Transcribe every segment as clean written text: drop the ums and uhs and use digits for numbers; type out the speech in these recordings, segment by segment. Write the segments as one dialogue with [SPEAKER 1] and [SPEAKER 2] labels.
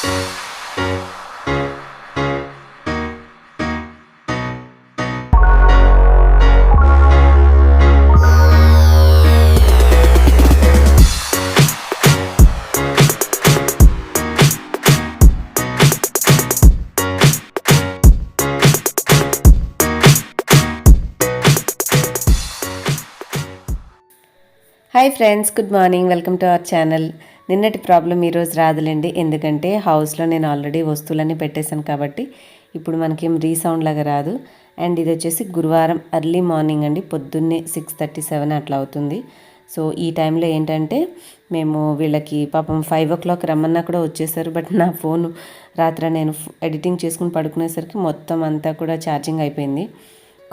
[SPEAKER 1] Hi friends, good morning. Welcome to our channel. నిన్నటి problem ఈరోజు రాదులేండి, ఎందుకంటే హౌస్లో నేను ఆల్రెడీ వస్తువులన్నీ పెట్టేశాను కాబట్టి ఇప్పుడు మనకేం రీసౌండ్ లాగా రాదు. అండ్ ఇది వచ్చేసి గురువారం ఎర్లీ మార్నింగ్ అండి, పొద్దున్నే 6:37 అట్లా అవుతుంది. సో ఈ టైంలో ఏంటంటే మేము వీళ్ళకి పాపం 5 o'clock రమ్మన్నా కూడా వచ్చేసారు. బట్ నా ఫోను రాత్రి నేను ఎడిటింగ్ చేసుకుని పడుకునేసరికి మొత్తం అంతా కూడా ఛార్జింగ్ అయిపోయింది.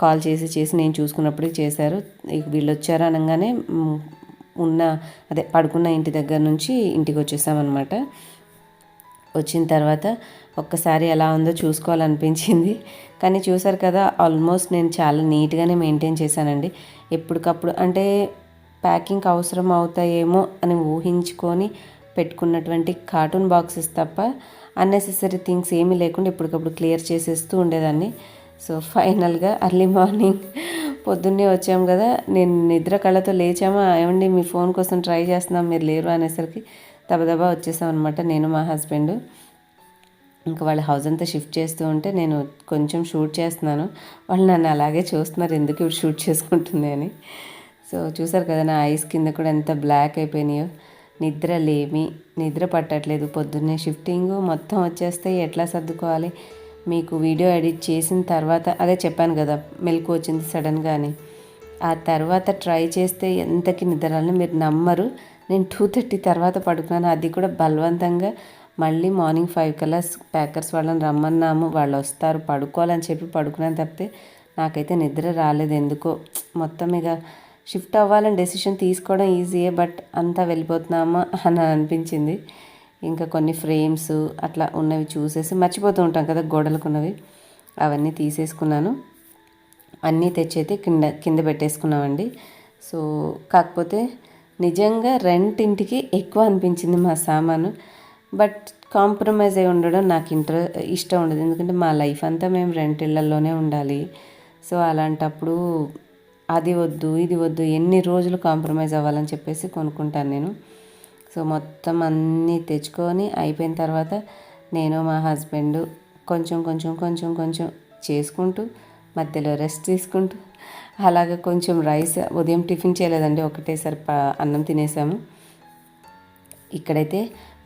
[SPEAKER 1] కాల్ చేసి నేను చూసుకున్నప్పటికీ చేశారు. వీళ్ళు వచ్చారు అనగానే పడుకున్న ఇంటి దగ్గర నుంచి ఇంటికి వచ్చేసామన్నమాట. వచ్చిన తర్వాత ఒక్కసారి ఎలా ఉందో చూసుకోవాలనిపించింది. కానీ చూసారు కదా, ఆల్మోస్ట్ నేను చాలా నీట్గానే మెయింటైన్ చేశానండి. ఎప్పటికప్పుడు అంటే ప్యాకింగ్కి అవసరం అవుతాయేమో అని ఊహించుకొని పెట్టుకున్నటువంటి కార్టూన్ బాక్సెస్ తప్ప అన్నెసెసరీ థింగ్స్ ఏమీ లేకుండా ఎప్పటికప్పుడు క్లియర్ చేసేస్తూ ఉండేదాన్ని. సో ఫైనల్గా ఎర్లీ మార్నింగ్ పొద్దున్నే వచ్చాము కదా, నేను నిద్ర కళ్ళతో లేచామా, ఏమండి మీ ఫోన్ కోసం ట్రై చేస్తున్నాం మీరు లేరు అనేసరికి దబదబా వచ్చేసాం అనమాట, నేను మా హస్బెండ్. ఇంకా వాళ్ళ హౌస్ అంతా షిఫ్ట్ చేస్తూ ఉంటే నేను కొంచెం షూట్ చేస్తున్నాను. వాళ్ళు నన్ను అలాగే చూస్తున్నారు, ఎందుకు ఇప్పుడు షూట్ చేసుకుంటుంది అని. సో చూసారు కదా, నా ఐస్ కింద కూడా ఎంత బ్లాక్ అయిపోయినాయో. నిద్ర పట్టట్లేదు. పొద్దున్నే షిఫ్టింగ్ మొత్తం వచ్చేస్తే ఎట్లా సర్దుకోవాలి. మీకు వీడియో ఎడిట్ చేసిన తర్వాత అదే చెప్పాను కదా, మెలకు వచ్చింది సడన్గా అని. ఆ తర్వాత ట్రై చేస్తే ఎంతకి నిద్రని మీరు నమ్మరు. నేను 2:30 తర్వాత పడుకున్నాను, అది కూడా బలవంతంగా. మళ్ళీ మార్నింగ్ 5 కల్లా ప్యాకర్స్ వాళ్ళని రమ్మన్నాము, వాళ్ళు వస్తారు పడుకోవాలని చెప్పి పడుకున్నాను తప్పితే నాకైతే నిద్ర రాలేదు ఎందుకో. మొత్తం ఇక షిఫ్ట్ అవ్వాలని డెసిషన్ తీసుకోవడం ఈజీయే, బట్ అంతా వెళ్ళిపోతున్నామా అని అనిపించింది. ఇంకా కొన్ని ఫ్రేమ్స్ అట్లా ఉన్నవి చూసేసి మర్చిపోతూ ఉంటాం కదా గోడలకు ఉన్నవి, అవన్నీ తీసేసుకున్నాను. అన్నీ తెచ్చైతే కింద పెట్టేసుకున్నామండి. సో కాకపోతే నిజంగా రెంట్ ఇంటికి ఎక్కువ అనిపించింది మా సామాను. బట్ కాంప్రమైజ్ అయి ఉండడం నాకు ఇష్టం ఉండదు, ఎందుకంటే మా లైఫ్ అంతా మేము రెంట్ ఇళ్లలోనే ఉండాలి. సో అలాంటప్పుడు అది వద్దు ఇది వద్దు, ఎన్ని రోజులు కాంప్రమైజ్ అవ్వాలని చెప్పేసి కొనుక్కుంటాను నేను. సో మొత్తం అన్నీ తెచ్చుకొని అయిపోయిన తర్వాత నేను మా హస్బెండ్ కొంచెం చేసుకుంటూ మధ్యలో రెస్ట్ తీసుకుంటూ అలాగే కొంచెం రైస్, ఉదయం టిఫిన్ చేయలేదండి, ఒకటేసారి అన్నం తినేసాము. ఇక్కడైతే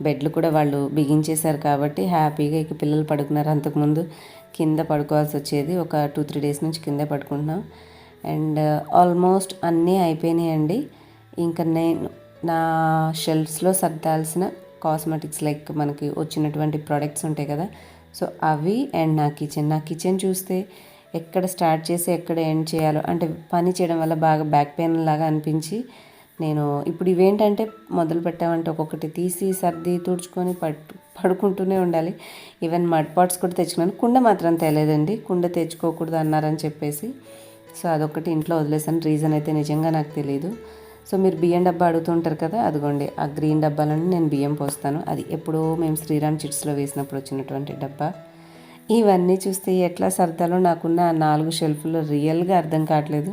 [SPEAKER 1] బెడ్లు కూడా వాళ్ళు బిగించేశారు కాబట్టి హ్యాపీగా ఇక పిల్లలు పడుకున్నారు. అంతకుముందు కింద పడుకోవాల్సి వచ్చేది, ఒక 2-3 days నుంచి కింద పడుకుంటున్నాం. అండ్ ఆల్మోస్ట్ అన్నీ అయిపోయినాయండి. ఇంకా నేను నా షెల్ఫ్స్లో సర్దాల్సిన కాస్మెటిక్స్ లైక్ మనకి వచ్చినటువంటి ప్రోడక్ట్స్ ఉంటాయి కదా, సో అవి. అండ్ నా కిచెన్ చూస్తే ఎక్కడ స్టార్ట్ చేసి ఎక్కడ ఎండ్ చేయాలో, అంటే పని చేయడం వల్ల బాగా బ్యాక్ పెయిన్ లాగా అనిపించి నేను ఇప్పుడు ఇవేంటంటే మొదలు పెట్టామంటే ఒక్కొక్కటి తీసి సర్ది తుడుచుకొని పడుకుంటూనే ఉండాలి. ఈవెన్ మడ్ పాట్స్ కూడా తెచ్చుకున్నాను. కుండ మాత్రం తేలేదండి, కుండ తెచ్చుకోకూడదు అన్నారని చెప్పేసి. సో అదొకటి ఇంట్లో వదిలేసాను. రీజన్ అయితే నిజంగా నాకు తెలియదు. సో మీరు బియ్యం డబ్బా అడుగుతుంటారు కదా, అదిగోండి ఆ గ్రీన్ డబ్బాలను నేను బియ్యం పోస్తాను. అది ఎప్పుడో మేము శ్రీరామ్ చిట్స్లో వేసినప్పుడు వచ్చినటువంటి డబ్బా. ఇవన్నీ చూస్తే ఎట్లా సర్దాలో నాకున్న ఆ 4 షెల్ఫ్లో రియల్గా అర్థం కావట్లేదు.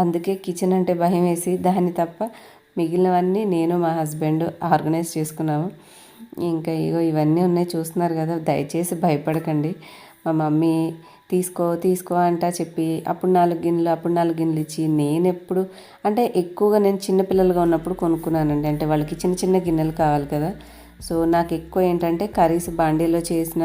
[SPEAKER 1] అందుకే కిచెన్ అంటే భయం వేసి దాన్ని తప్ప మిగిలినవన్నీ నేను మా హస్బెండ్ ఆర్గనైజ్ చేసుకున్నాము. ఇంకా ఇవన్నీ ఉన్నాయి చూస్తున్నారు కదా, దయచేసి భయపడకండి. మా మమ్మీ తీసుకో అంటా చెప్పి అప్పుడు 4 గిన్నెలు ఇచ్చి, నేను ఎప్పుడు అంటే ఎక్కువగా నేను చిన్నపిల్లలుగా ఉన్నప్పుడు కొనుక్కున్నానండి. అంటే వాళ్ళకి చిన్న గిన్నెలు కావాలి కదా. సో నాకు ఎక్కువ ఏంటంటే కర్రీస్ బాండీలో చేసిన,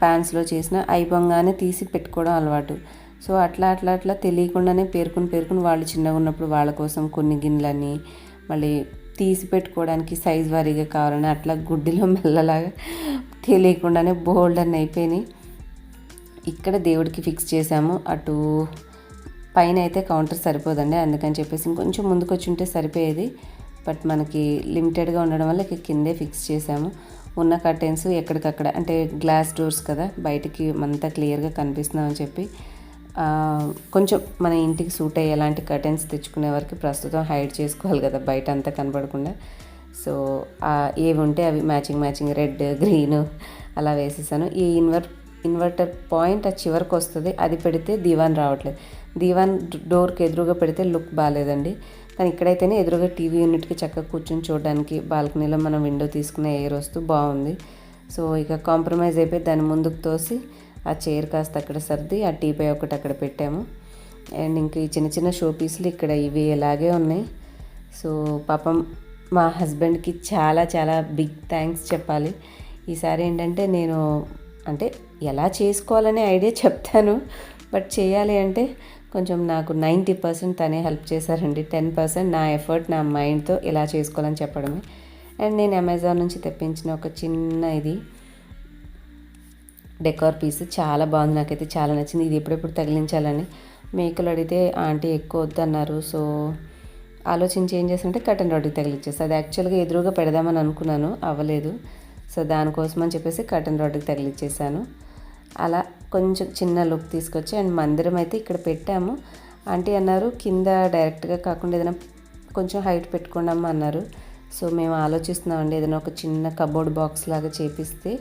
[SPEAKER 1] ప్యాన్స్లో చేసిన అయిపోగానే తీసి పెట్టుకోవడం అలవాటు. సో అట్లా తెలియకుండానే పేరుకుని వాళ్ళు చిన్నగా ఉన్నప్పుడు వాళ్ళ కోసం కొన్ని గిన్నెలని మళ్ళీ తీసి పెట్టుకోవడానికి సైజ్ వారీగా కావాలని అట్లా గుడ్డిలో మెల్లలాగా తెలియకుండానే బోల్డ్ అని అయిపోయినాయి. ఇక్కడ దేవుడికి ఫిక్స్ చేసాము. అటు పైన అయితే కౌంటర్ సరిపోదండి, అందుకని చెప్పేసి ఇంకొంచెం ముందుకు వచ్చి ఉంటే సరిపోయేది. బట్ మనకి లిమిటెడ్గా ఉండడం వల్ల కిందే ఫిక్స్ చేసాము. ఉన్న కర్టెన్స్ ఎక్కడికక్కడ, అంటే గ్లాస్ డోర్స్ కదా, బయటికి అంతా క్లియర్గా కనిపిస్తున్నామని చెప్పి కొంచెం మన ఇంటికి సూట్ అయ్యే ఎలాంటి కర్టెన్స్ తెచ్చుకునే వరకు ప్రస్తుతం హైడ్ చేసుకోవాలి కదా బయట అంతా కనపడకుండా. సో ఏవి ఉంటే అవి మ్యాచింగ్ రెడ్ గ్రీన్ అలా వేసేసాను. ఈ ఇన్వర్టర్ పాయింట్ ఆ చివరికి వస్తుంది, అది పెడితే దీవాన్ రావట్లేదు. దీవాన్ డోర్కి ఎదురుగా పెడితే లుక్ బాగాలేదండి. కానీ ఇక్కడైతేనే ఎదురుగా టీవీ యూనిట్కి చక్కగా కూర్చొని చూడడానికి, బాల్కనీలో మనం విండో తీసుకునే ఎయిర్ వస్తూ బాగుంది. సో ఇక కాంప్రమైజ్ అయిపోయి దాన్ని ముందుకు తోసి ఆ చైర్ కాస్త అక్కడ సర్ది ఆ టీపై ఒకటి అక్కడ పెట్టాము. అండ్ ఇంక ఈ చిన్న చిన్న షో పీసులు ఇక్కడ ఇవి ఎలాగే ఉన్నాయి. సో పాపం మా హస్బెండ్కి చాలా చాలా బిగ్ థ్యాంక్స్ చెప్పాలి. ఈసారి ఏంటంటే నేను అంటే ఎలా చేసుకోవాలనే ఐడియా చెప్తాను, బట్ చేయాలి అంటే కొంచెం నాకు 90% తనే హెల్ప్ చేశారండి. 10% నా ఎఫర్ట్, నా మైండ్తో ఎలా చేసుకోవాలని చెప్పడమే. అండ్ నేను అమెజాన్ నుంచి తెప్పించిన ఒక చిన్న ఇది డెకార్ పీస్ చాలా బాగుంది, నాకైతే చాలా నచ్చింది. ఇది ఎప్పుడెప్పుడు తగిలించాలని మేకలు అడిగితే ఆంటీ ఎక్కువ వద్దన్నారు. సో ఆలోచించి ఏం చేస్తానంటే కటన్ రాడ్కి తగిలిచ్చేసి, అది యాక్చువల్గా ఎదురుగా పెడదామని అనుకున్నాను, అవ్వలేదు. సో దానికోసం అని చెప్పేసి కటన్ రాడ్కి తగిలిచ్చేసాను. అలా కొంచెం చిన్న లుక్ తీసుకొచ్చి అండ్ మందిరం అయితే ఇక్కడ పెట్టాము. ఆంటీ అన్నారు కింద డైరెక్ట్గా కాకుండా ఏదైనా కొంచెం హైట్ పెట్టుకోండమ్మా అన్నారు. సో మేము ఆలోచిస్తున్నామండి ఏదైనా ఒక చిన్న కబోర్డ్ బాక్స్ లాగా చేపిస్తే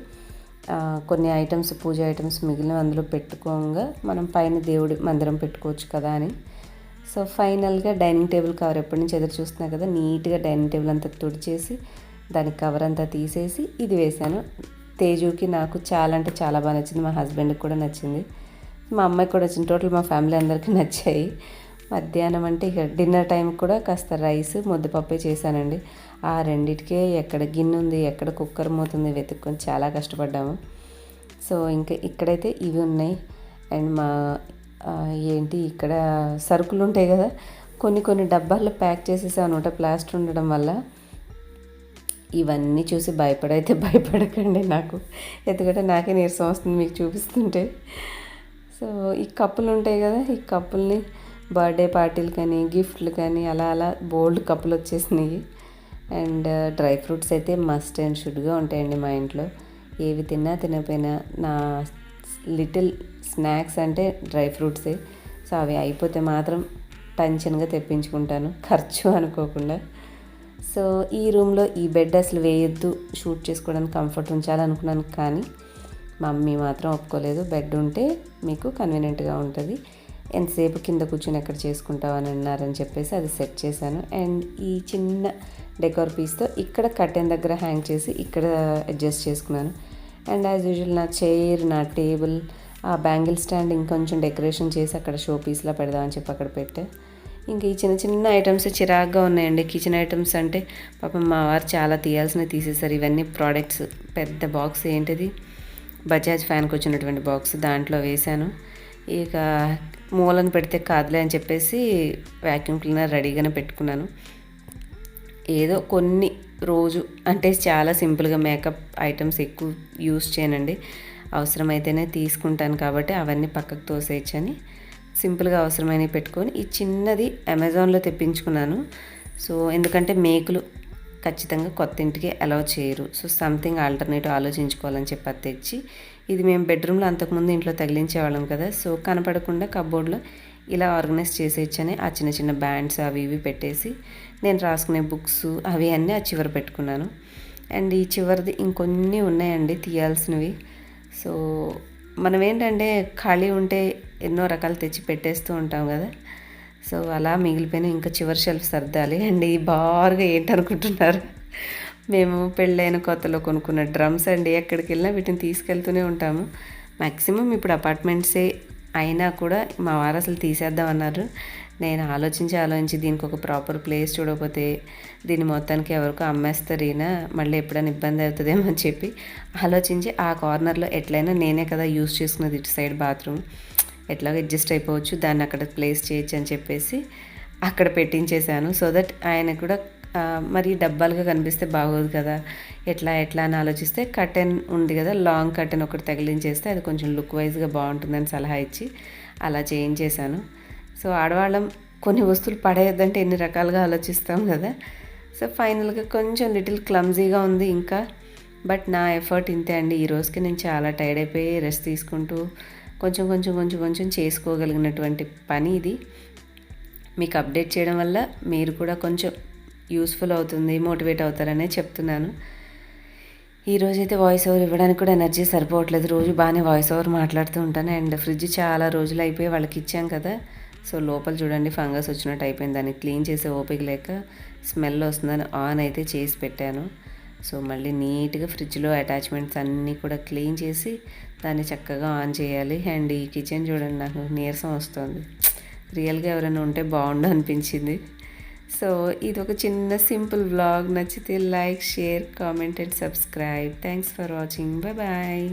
[SPEAKER 1] కొన్ని ఐటమ్స్, పూజ ఐటమ్స్ మిగిలిన అందులో పెట్టుకోగా మనం పైన దేవుడి మందిరం పెట్టుకోవచ్చు కదా అని. సో ఫైనల్గా డైనింగ్ టేబుల్ కవర్ ఎప్పటి నుంచి ఎదురు చూస్తున్నా కదా, నీట్గా డైనింగ్ టేబుల్ అంతా తుడిచేసి దానికి కవర్ అంతా తీసేసి ఇది వేశాను. తేజుకి నాకు చాలా అంటే చాలా బాగా నచ్చింది, మా హస్బెండ్కి కూడా నచ్చింది, మా అమ్మాయికి కూడా నచ్చింది. టోటల్ మా ఫ్యామిలీ అందరికీ నచ్చాయి. మధ్యాహ్నం అంటే ఇక డిన్నర్ టైం కూడా కాస్త రైస్, ముద్దపప్పే చేశానండి. ఆ రెండిటికే ఎక్కడ గిన్నె ఉంది, ఎక్కడ కుక్కర్ మూతుంది వెతుక్కొని చాలా కష్టపడ్డాము. సో ఇంకా ఇక్కడైతే ఇవి ఉన్నాయి. అండ్ మా ఏంటి ఇక్కడ సరుకులు ఉంటాయి కదా, కొన్ని డబ్బాల్లో ప్యాక్ చేసేసాను అనమాట ప్లాస్టర్ ఉండడం వల్ల. ఇవన్నీ చూసి భయపడకండి నాకు, ఎందుకంటే నాకే నీరసం వస్తుంది మీకు చూపిస్తుంటే. సో ఈ కప్పులు ఉంటాయి కదా, ఈ కప్పుల్ని బర్త్డే పార్టీలు కానీ గిఫ్ట్లు కానీ అలా బోల్డ్ కప్పులు వచ్చేసినాయి. అండ్ డ్రై ఫ్రూట్స్ అయితే మస్ట్ అండ్ షుడ్గా ఉంటాయండి మా ఇంట్లో. ఏవి తినకపోయినా నా లిటిల్ స్నాక్స్ అంటే డ్రై ఫ్రూట్సే. సో అవి అయిపోతే మాత్రం టెన్షన్గా తెప్పించుకుంటాను, ఖర్చు అనుకోకుండా. సో ఈ రూమ్లో ఈ బెడ్ అసలు వేయొద్దు, షూట్ చేసుకోవడానికి కంఫర్ట్ ఉంచాలనుకున్నాను, కానీ మమ్మీ మాత్రం ఒప్పుకోలేదు. బెడ్ ఉంటే మీకు కన్వీనియంట్గా ఉంటుంది, ఎంతసేపు కింద కూర్చొని ఎక్కడ చేసుకుంటామని అన్నారని చెప్పేసి అది సెట్ చేశాను. అండ్ ఈ చిన్న డెకార్ పీస్తో ఇక్కడ కర్టెన్ దగ్గర హ్యాంగ్ చేసి ఇక్కడ అడ్జస్ట్ చేసుకున్నాను. అండ్ యాజ్ యూజువల్ నా చైర్, నా టేబుల్, ఆ బ్యాంగిల్ స్టాండ్ ఇంకొంచెం డెకరేషన్ చేసి అక్కడ షో పీస్లా పెడదామని చెప్పి అక్కడ పెట్టా. ఇంకా ఈ చిన్న ఐటమ్స్ చిరాగ్గా ఉన్నాయండి. కిచెన్ ఐటమ్స్ అంటే పాపం మా వారు చాలా తీయాల్సినవి తీసేశారు. ఇవన్నీ ప్రోడక్ట్స్, పెద్ద బాక్స్ ఏంటిది బజాజ్ ఫ్యాన్కి వచ్చినటువంటి బాక్స్, దాంట్లో వేశాను. ఇక మూలను పెడితే కాదులే అని చెప్పేసి వ్యాక్యూమ్ క్లీనర్ రెడీగానే పెట్టుకున్నాను. ఏదో కొన్ని రోజు అంటే చాలా సింపుల్గా మేకప్ ఐటమ్స్ ఎక్కువ యూస్ చేయనండి, అవసరమైతేనే తీసుకుంటాను కాబట్టి అవన్నీ పక్కకు తోసేయచ్చని సింపుల్గా అవసరమైనవి పెట్టుకొని ఈ చిన్నది అమెజాన్లో తెప్పించుకున్నాను. సో ఎందుకంటే మేకులు ఖచ్చితంగా కొత్త ఇంటికి అలౌ చేయరు. సో సంథింగ్ ఆల్టర్నేటివ్ ఆలోచించుకోవాలని చెప్పి అది తెచ్చి, ఇది మేము బెడ్రూమ్లో అంతకుముందు ఇంట్లో తగిలించేవాళ్ళం కదా, సో కనపడకుండా కబోర్డ్లో ఇలా ఆర్గనైజ్ చేసేయచ్చని ఆ చిన్న బ్యాండ్స్ అవి ఇవి పెట్టేసి నేను రాసుకునే బుక్స్ అవి అన్నీ ఆ చివర పెట్టుకున్నాను. అండ్ ఈ చివరిది ఇంకొన్ని ఉన్నాయండి తీయాల్సినవి. సో మనం ఏంటంటే ఖాళీ ఉంటే ఎన్నో రకాలు తెచ్చి పెట్టేస్తూ ఉంటాం కదా, సో అలా మిగిలిపోయిన ఇంకా చివరి షెల్ఫ్ సర్దాలి. అండ్ ఈ బారుగా ఏంటనుకుంటున్నారు, మేము పెళ్ళైన కొత్తలో కొనుక్కున్న డ్రమ్స్ అండి. ఎక్కడికి వెళ్ళినా వీటిని తీసుకెళ్తూనే ఉంటాము. మ్యాక్సిమం ఇప్పుడు అపార్ట్మెంట్సే అయినా కూడా మా వారు అసలు తీసేద్దామన్నారు. నేను ఆలోచించి దీనికి ఒక ప్రాపర్ ప్లేస్ చూడకపోతే దీన్ని మొత్తానికి ఎవరికో అమ్మేస్తారు, ఈయన మళ్ళీ ఎప్పుడైనా ఇబ్బంది అవుతుందేమో అని చెప్పి ఆలోచించి ఆ కార్నర్లో ఎట్లయినా నేనే కదా యూస్ చేసుకున్నది, ఇటు సైడ్ బాత్రూమ్ ఎట్లాగో అడ్జస్ట్ అయిపోవచ్చు, దాన్ని అక్కడ ప్లేస్ చేయొచ్చు అని చెప్పేసి అక్కడ పెట్టించేశాను. సో దట్ ఆయన కూడా మరి డబ్బాలుగా కనిపిస్తే బాగోదు కదా, ఎట్లా అని ఆలోచిస్తే కర్టెన్ ఉంది కదా, లాంగ్ కర్టెన్ ఒకటి తగిలించేస్తే అది కొంచెం లుక్ వైజ్గా బాగుంటుందని సలహా ఇచ్చి అలా చేయించేశాను. సో ఆడవాళ్ళం కొన్ని వస్తువులు పడేయొద్దంటే ఎన్ని రకాలుగా ఆలోచిస్తాం కదా. సో ఫైనల్గా కొంచెం లిటిల్ క్లమ్జీగా ఉంది ఇంకా, బట్ నా ఎఫర్ట్ ఇంతే అండి. ఈ రోజుకి నేను చాలా టైర్డ్ అయిపోయి రెస్ట్ తీసుకుంటూ కొంచెం చేసుకోగలిగినటువంటి పని ఇది. మీకు అప్డేట్ చేయడం వల్ల మీరు కూడా కొంచెం యూస్ఫుల్ అవుతుంది, మోటివేట్ అవుతారనే చెప్తున్నాను. ఈరోజైతే వాయిస్ ఓవర్ ఇవ్వడానికి కూడా ఎనర్జీ సరిపోవట్లేదు. రోజు బాగానే వాయిస్ ఓవర్ మాట్లాడుతూ ఉంటాను. అండ్ ఫ్రిడ్జ్ చాలా రోజులు అయిపోయి వాళ్ళకి ఇచ్చాం కదా, సో లోపల చూడండి ఫంగస్ వచ్చినట్టు అయిపోయింది. దాన్ని క్లీన్ చేసే ఓపిక లేక స్మెల్ వస్తుందని ఆన్ అయితే చేసి పెట్టాను. సో మళ్ళీ నీట్గా ఫ్రిడ్జ్లో అటాచ్మెంట్స్ అన్నీ కూడా క్లీన్ చేసి దాన్ని చక్కగా ఆన్ చేయాలి. అండ్ ఈ కిచెన్ చూడండి, నాకు నీరసం వస్తుంది. రియల్గా ఎవరైనా ఉంటే బాగుండు అనిపించింది. సో ఇది ఒక చిన్న సింపుల్ వ్లాగ్. నచ్చితే like, share, comment and subscribe. Thanks for watching. Bye bye.